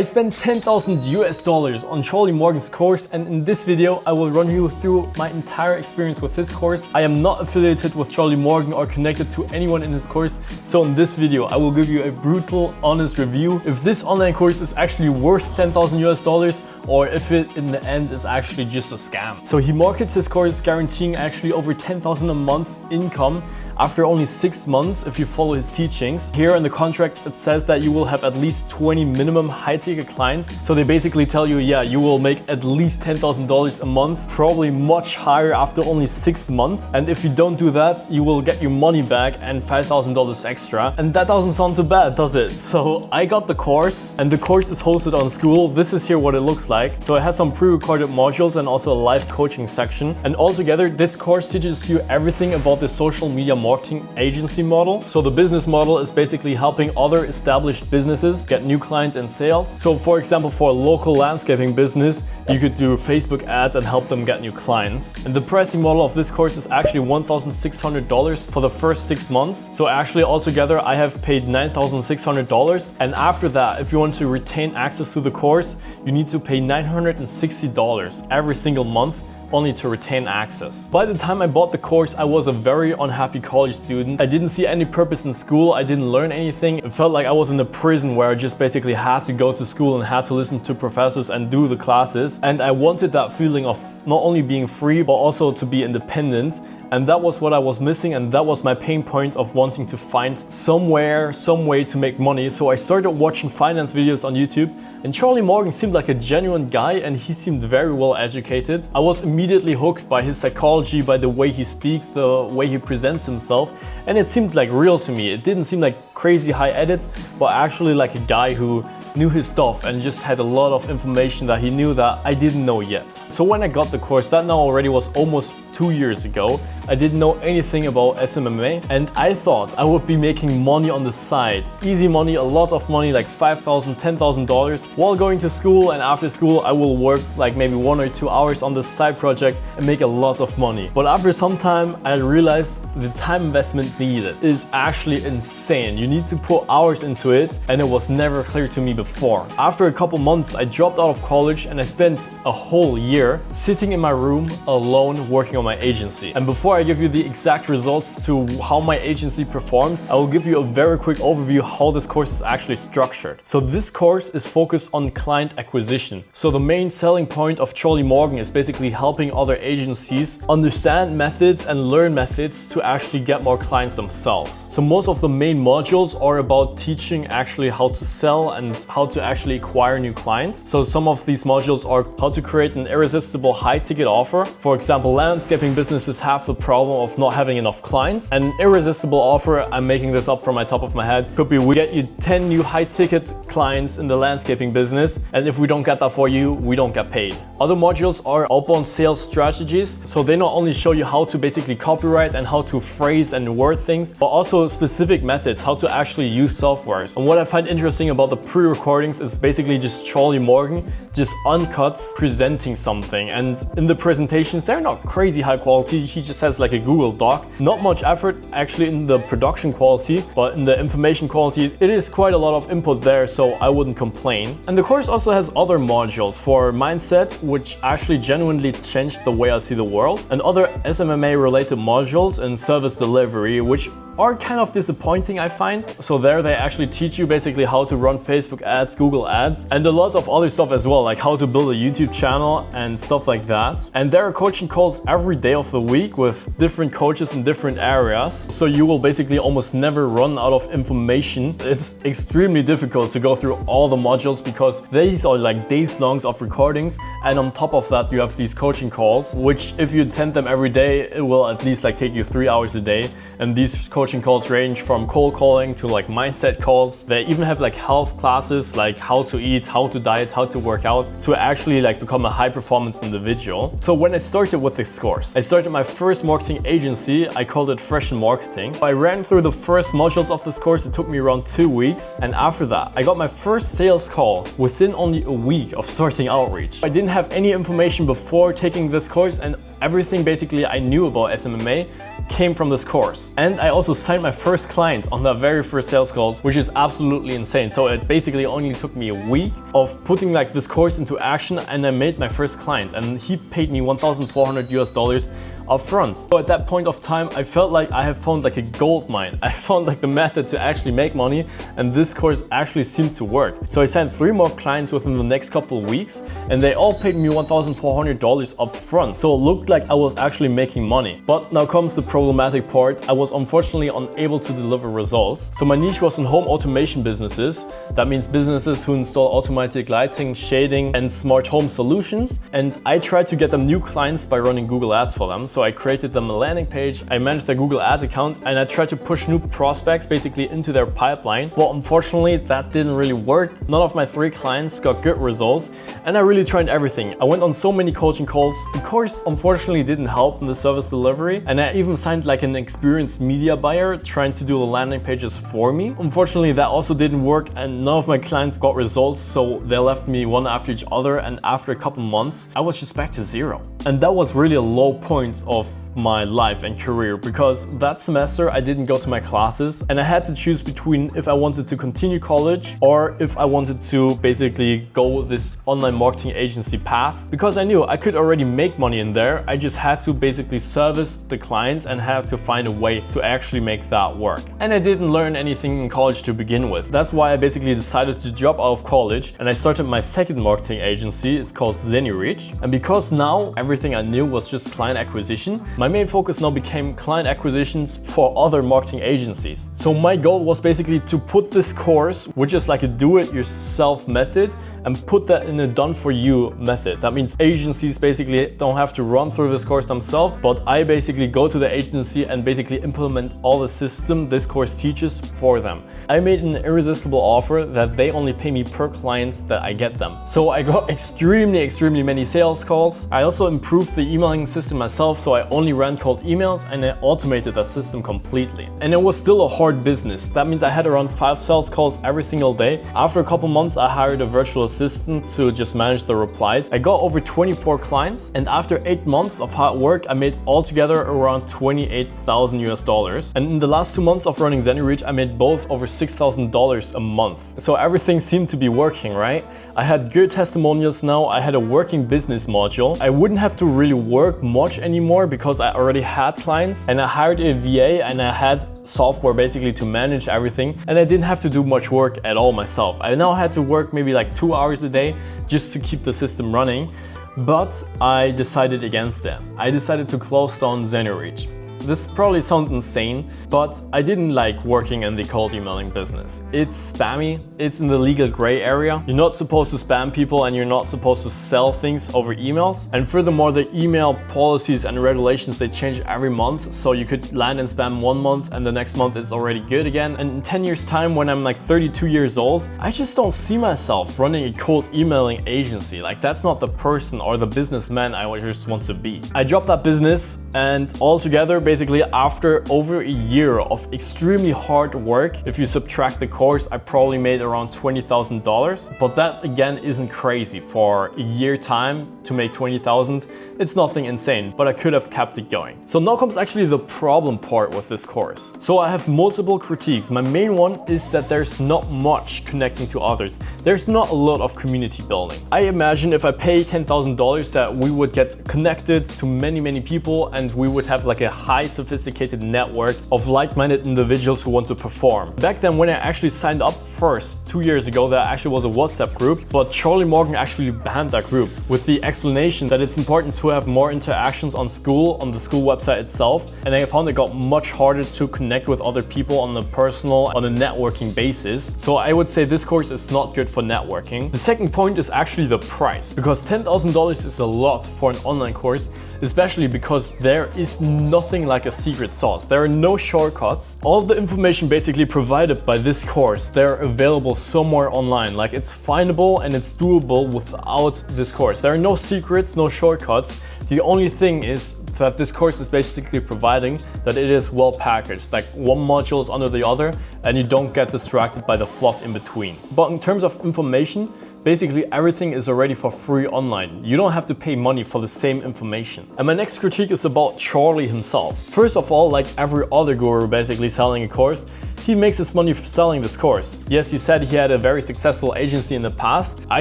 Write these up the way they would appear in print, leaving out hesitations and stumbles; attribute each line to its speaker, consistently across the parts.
Speaker 1: I spent $10,000 on Charlie Morgan's course, and in this video I will run you through my entire experience with this course. I am not affiliated with Charlie Morgan or connected to anyone in his course, so in this video I will give you a brutal, honest review if this online course is actually worth $10,000 or if it in the end is actually just a scam. So he markets his course guaranteeing actually over $10,000 a month income after only 6 months if you follow his teachings. Here in the contract it says that you will have at least 20 minimum high-ticket clients. So they basically tell you, yeah, you will make at least $10,000 a month, probably much higher after only 6 months. And if you don't do that, you will get your money back and $5,000 extra. And that doesn't sound too bad, does it? So I got the course, and the course is hosted on School. This is here what it looks like. So it has some pre-recorded modules and also a live coaching section. And altogether, this course teaches you everything about the social media marketing agency model. So the business model is basically helping other established businesses get new clients and sales. So for example, for a local landscaping business, you could do Facebook ads and help them get new clients. And the pricing model of this course is actually $1,600 for the first 6 months. So actually altogether, I have paid $9,600. And after that, if you want to retain access to the course, you need to pay $960 every single month only to retain access. By the time I bought the course, I was a very unhappy college student. I didn't see any purpose in school. I didn't learn anything. It felt like I was in a prison where I just basically had to go to school and had to listen to professors and do the classes. And I wanted that feeling of not only being free, but also to be independent. And that was what I was missing, and that was my pain point of wanting to find some way to make money. So I started watching finance videos on YouTube, and Charlie Morgan seemed like a genuine guy, and he seemed very well educated. I was immediately hooked by his psychology, by the way he speaks, the way he presents himself, and it seemed like real to me. It didn't seem like crazy high edits, but actually like a guy who knew his stuff and just had a lot of information that he knew that I didn't know yet. So when I got the course, that now already was almost 2 years ago, I didn't know anything about SMMA, and I thought I would be making money on the side. Easy money, a lot of money, like $5,000, $10,000 while going to school, and after school I will work like maybe 1 or 2 hours on this side project and make a lot of money. But after some time I realized the time investment needed is actually insane. You need to put hours into it, and it was never clear to me before. After a couple months, I dropped out of college and I spent a whole year sitting in my room alone working on my agency. And before I give you the exact results to how my agency performed, I will give you a very quick overview how this course is actually structured. So this course is focused on client acquisition. So the main selling point of Charlie Morgan is basically helping other agencies understand methods and learn methods to actually get more clients themselves. So most of the main modules are about teaching actually how to sell and how to actually acquire new clients. So some of these modules are how to create an irresistible high-ticket offer. For example, landscaping businesses have the problem of not having enough clients. An irresistible offer, I'm making this up from my top of my head, could be we get you 10 new high-ticket clients in the landscaping business, and if we don't get that for you, we don't get paid. Other modules are outbound sales strategies. So they not only show you how to basically copyright and how to phrase and word things, but also specific methods, how to actually use softwares. And what I find interesting about the pre-recordings is basically just Charlie Morgan just uncut presenting something, and in the presentations they're not crazy high quality. He just has like a Google Doc. Not much effort actually in the production quality, but in the information quality it is quite a lot of input there, so I wouldn't complain. And the course also has other modules for mindset, which actually genuinely changed the way I see the world, and other SMMA related modules in service delivery, which are kind of disappointing, I find. So there they actually teach you basically how to run Facebook ads, Google ads, and a lot of other stuff as well, like how to build a YouTube channel and stuff like that. And there are coaching calls every day of the week with different coaches in different areas. So you will basically almost never run out of information. It's extremely difficult to go through all the modules because these are like days longs of recordings. And on top of that, you have these coaching calls, which if you attend them every day, it will at least like take you 3 hours a day. And these coaching calls range from cold calling to like mindset calls. They even have like health classes, like how to eat, how to diet, how to work out, to actually like become a high performance individual. So when I started with this course, I started my first marketing agency. I called it Fresh in Marketing. I ran through the first modules of this course. It took me around 2 weeks. And after that, I got my first sales call within only a week of starting outreach. I didn't have any information before taking this course, and everything basically I knew about SMMA came from this course. And I also signed my first client on that very first sales call, which is absolutely insane. So it basically only took me a week of putting like this course into action, and I made my first client, and he paid me $1,400 up front. So at that point of time, I felt like I have found like a gold mine. I found like the method to actually make money, and this course actually seemed to work. So I signed 3 more clients within the next couple of weeks, and they all paid me $1,400 up front. So it looked like I was actually making money. But now comes the problematic part. I was unfortunately unable to deliver results. So my niche was in home automation businesses. That means businesses who install automatic lighting, shading, and smart home solutions. And I tried to get them new clients by running Google Ads for them. So I created them a landing page, I managed their Google Ads account, and I tried to push new prospects basically into their pipeline. But unfortunately, that didn't really work. None of my 3 clients got good results, and I really tried everything. I went on so many coaching calls. The course unfortunately didn't help in the service delivery, and I even signed like an experienced media buyer trying to do the landing pages for me. Unfortunately, that also didn't work, and none of my clients got results, so they left me one after each other, and after a couple months, I was just back to zero. And that was really a low point of my life and career, because that semester I didn't go to my classes, and I had to choose between if I wanted to continue college or if I wanted to basically go this online marketing agency path, because I knew I could already make money in there. I just had to basically service the clients and had to find a way to actually make that work. And I didn't learn anything in college to begin with. That's why I basically decided to drop out of college, and I started my second marketing agency. It's called ZeniReach. And because now everything I knew was just client acquisition, my main focus now became client acquisitions for other marketing agencies. So my goal was basically to put this course, which is like a do-it-yourself method, and put that in a done-for-you method. That means agencies basically don't have to run through this course themselves, but I basically go to the agency and basically implement all the system this course teaches for them. I made an irresistible offer that they only pay me per client that I get them. So I got extremely many sales calls. I also improved the emailing system myself, so I only ran cold emails, and I automated that system completely. And it was still a hard business. That means I had around 5 sales calls every single day. After a couple months, I hired a virtual assistant to just manage the replies. I got over 24 clients, and after 8 months of hard work, I made altogether around $28,000. And in the last 2 months of running ZeniReach, I made both over $6,000 a month. So everything seemed to be working, right? I had good testimonials now. I had a working business module. I wouldn't have to really work much anymore because I already had clients, and I hired a VA, and I had software basically to manage everything, and I didn't have to do much work at all myself. I now had to work maybe like 2 hours a day just to keep the system running, but I decided against that. I decided to close down ZeniReach. This probably sounds insane, but I didn't like working in the cold emailing business. It's spammy, it's in the legal gray area. You're not supposed to spam people, and you're not supposed to sell things over emails. And furthermore, the email policies and regulations, they change every month. So you could land and spam 1 month, and the next month it's already good again. And in 10 years time, when I'm like 32 years old, I just don't see myself running a cold emailing agency. Like, that's not the person or the businessman I just want to be. I dropped that business, and altogether, basically after over a year of extremely hard work, if you subtract the course, I probably made around $20,000. But that again isn't crazy. For a year time to make 20,000, it's nothing insane, but I could have kept it going. So now comes actually the problem part with this course. So I have multiple critiques. My main one is that there's not much connecting to others. There's not a lot of community building. I imagine if I pay $10,000 that we would get connected to many people, and we would have like a high sophisticated network of like-minded individuals who want to perform. Back then, when I actually signed up first 2 years ago, there actually was a WhatsApp group, but Charlie Morgan actually banned that group with the explanation that it's important to have more interactions on the school website itself. And I found it got much harder to connect with other people on a networking basis. So I would say this course is not good for networking. The second point is actually the price, because $10,000 is a lot for an online course, especially because there is nothing like a secret sauce. There are no shortcuts. All of the information basically provided by this course, they're available somewhere online. Like, it's findable and it's doable without this course. There are no secrets, no shortcuts. The only thing is that this course is basically providing that it is well packaged, like one module is under the other, and you don't get distracted by the fluff in between. But in terms of information, Basically, everything is already for free online. You don't have to pay money for the same information. And my next critique is about Charlie himself. First of all, like every other guru basically selling a course, he makes his money selling this course. Yes, he said he had a very successful agency in the past. I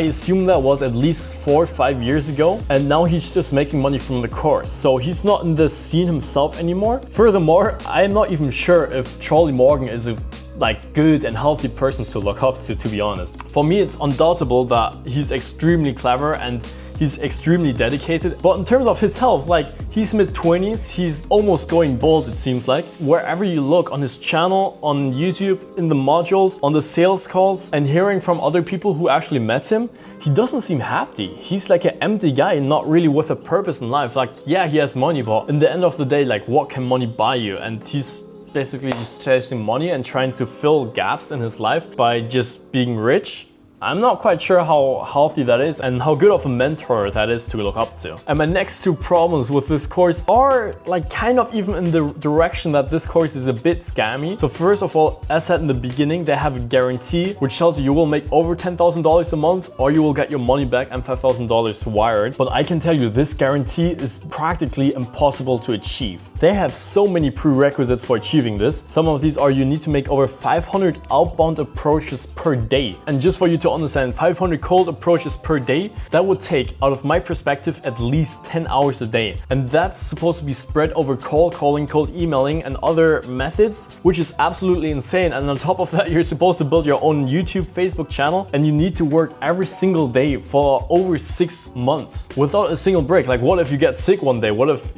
Speaker 1: assume that was at least 4 or 5 years ago. And now he's just making money from the course. So he's not in the scene himself anymore. Furthermore, I'm not even sure if Charlie Morgan is a good and healthy person to look up to be honest. For me, it's undoubtable that he's extremely clever and he's extremely dedicated. But in terms of his health, he's mid-20s, he's almost going bald it seems like. Wherever you look on his channel, on YouTube, in the modules, on the sales calls, and hearing from other people who actually met him, he doesn't seem happy. He's like an empty guy, not really with a purpose in life. Yeah, he has money, but in the end of the day, what can money buy you? And he's basically just chasing money and trying to fill gaps in his life by just being rich. I'm not quite sure how healthy that is and how good of a mentor that is to look up to. And my next two problems with this course are kind of even in the direction that this course is a bit scammy. So first of all, as said in the beginning, they have a guarantee which tells you will make over $10,000 a month or you will get your money back and $5,000 wired. But I can tell you this guarantee is practically impossible to achieve. They have so many prerequisites for achieving this. Some of these are you need to make over 500 outbound approaches per day. And just for you to understand, 500 cold approaches per day, that would take, out of my perspective, at least 10 hours a day. And that's supposed to be spread over cold calling, cold emailing, and other methods, which is absolutely insane. And on top of that, you're supposed to build your own YouTube, Facebook channel, and you need to work every single day for over 6 months without a single break. What if you get sick one day? What if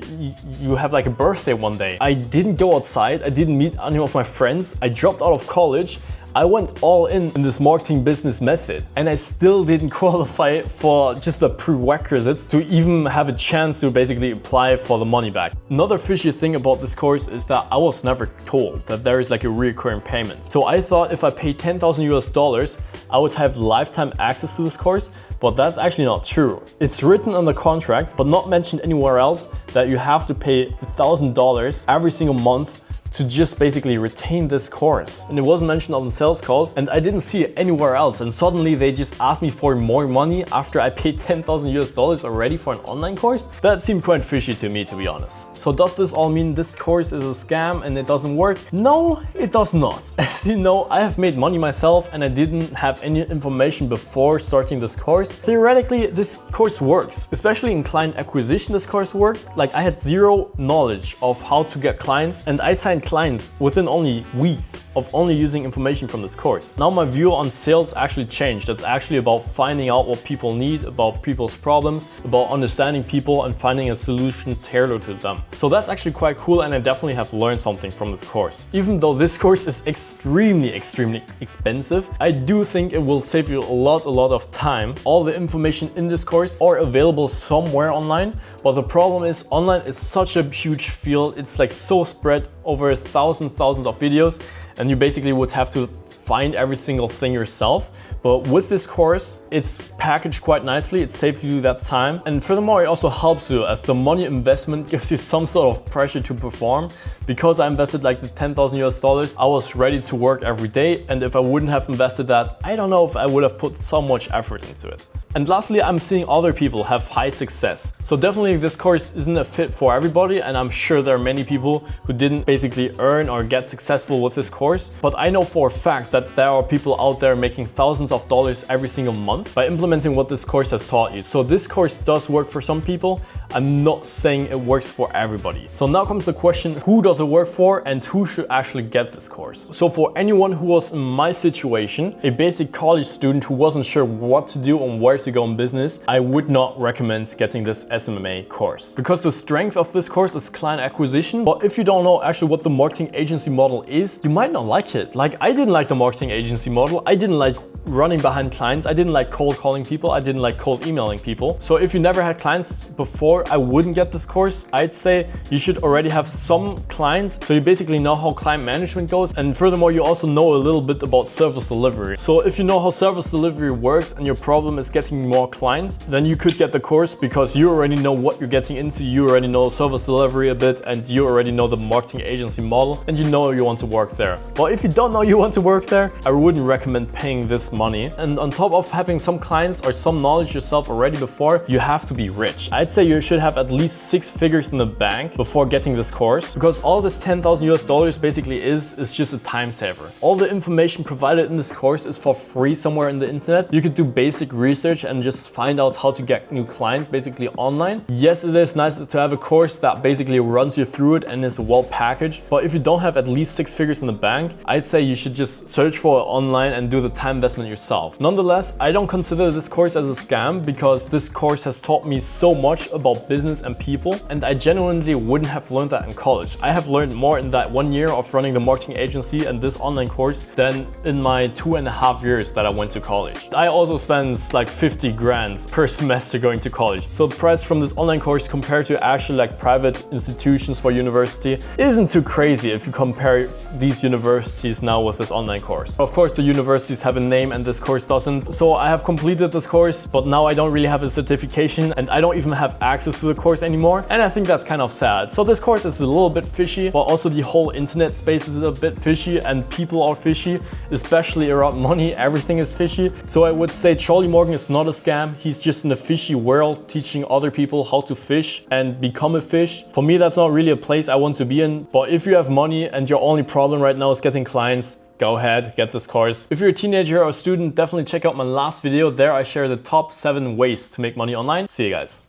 Speaker 1: you have a birthday one day? I didn't go outside, I didn't meet any of my friends, I dropped out of college. I went all in this marketing business method and I still didn't qualify for just the prerequisites to even have a chance to basically apply for the money back. Another fishy thing about this course is that I was never told that there is a recurring payment. So I thought if I pay $10,000 I would have lifetime access to this course, but that's actually not true. It's written on the contract, but not mentioned anywhere else, that you have to pay $1,000 every single month to just basically retain this course. And it wasn't mentioned on the sales calls and I didn't see it anywhere else. And suddenly they just asked me for more money after I paid $10,000 already for an online course. That seemed quite fishy to me, to be honest. So does this all mean this course is a scam and it doesn't work? No, it does not. As you know, I have made money myself and I didn't have any information before starting this course. Theoretically, this course works, especially in client acquisition. This course worked. I had zero knowledge of how to get clients and I signed clients within only weeks of only using information from this course. Now my view on sales actually changed. It's actually about finding out what people need, about people's problems, about understanding people and finding a solution tailored to them. So that's actually quite cool and I definitely have learned something from this course. Even though this course is extremely expensive, I do think it will save you a lot of time. All the information in this course are available somewhere online, but the problem is online is such a huge field. It's so spread over thousands of videos and you basically would have to find every single thing yourself. But with this course, it's packaged quite nicely. It saves you that time. And furthermore, it also helps you as the money investment gives you some sort of pressure to perform. Because I invested the $10,000, I was ready to work every day. And if I wouldn't have invested that, I don't know if I would have put so much effort into it. And lastly, I'm seeing other people have high success. So definitely this course isn't a fit for everybody. And I'm sure there are many people who didn't basically earn or get successful with this course. But I know for a fact that there are people out there making thousands of dollars every single month by implementing what this course has taught you. So this course does work for some people. I'm not saying it works for everybody. So now comes the question, who does it work for and who should actually get this course? So for anyone who was in my situation, a basic college student who wasn't sure what to do and where to go in business, I would not recommend getting this SMMA course. Because the strength of this course is client acquisition, but if you don't know actually what the marketing agency model is, you might not like it. I didn't like the marketing agency model. I didn't like running behind clients. I didn't like cold calling people. I didn't like cold emailing people. So if you never had clients before, I wouldn't get this course. I'd say you should already have some clients, so you basically know how client management goes. And furthermore, you also know a little bit about service delivery. So if you know how service delivery works and your problem is getting more clients, then you could get the course because you already know what you're getting into. You already know service delivery a bit and you already know the marketing agency model and you know you want to work there. But if you don't know you want to work work there, I wouldn't recommend paying this money. And on top of having some clients or some knowledge yourself already before, you have to be rich. I'd say you should have at least 6 figures in the bank before getting this course, because all this 10,000 US dollars basically is just a time saver. All the information provided in this course is for free somewhere in the internet. You could do basic research and just find out how to get new clients basically online. Yes, it is nice to have a course that basically runs you through it and is well packaged, but if you don't have at least 6 figures in the bank, I'd say you should just search for it online and do the time investment yourself. Nonetheless, I don't consider this course as a scam because this course has taught me so much about business and people, and I genuinely wouldn't have learned that in college. I have learned more in that 1 year of running the marketing agency and this online course than in my 2.5 years that I went to college. I also spent like 50 grand per semester going to college. So the price from this online course compared to actually like private institutions for university isn't too crazy if you compare these universities now with this online course. Of course, the universities have a name and this course doesn't. So I have completed this course, but now I don't really have a certification and I don't even have access to the course anymore. And I think that's kind of sad. So this course is a little bit fishy, but also the whole internet space is a bit fishy and people are fishy, especially around money. Everything is fishy. So I would say Charlie Morgan is not a scam. He's just in a fishy world teaching other people how to fish and become a fish. For me, that's not really a place I want to be in. But if you have money and your only problem right now is getting clients, go ahead, get this course. If you're a teenager or a student, definitely check out my last video. There I share the top 7 ways to make money online. See you guys.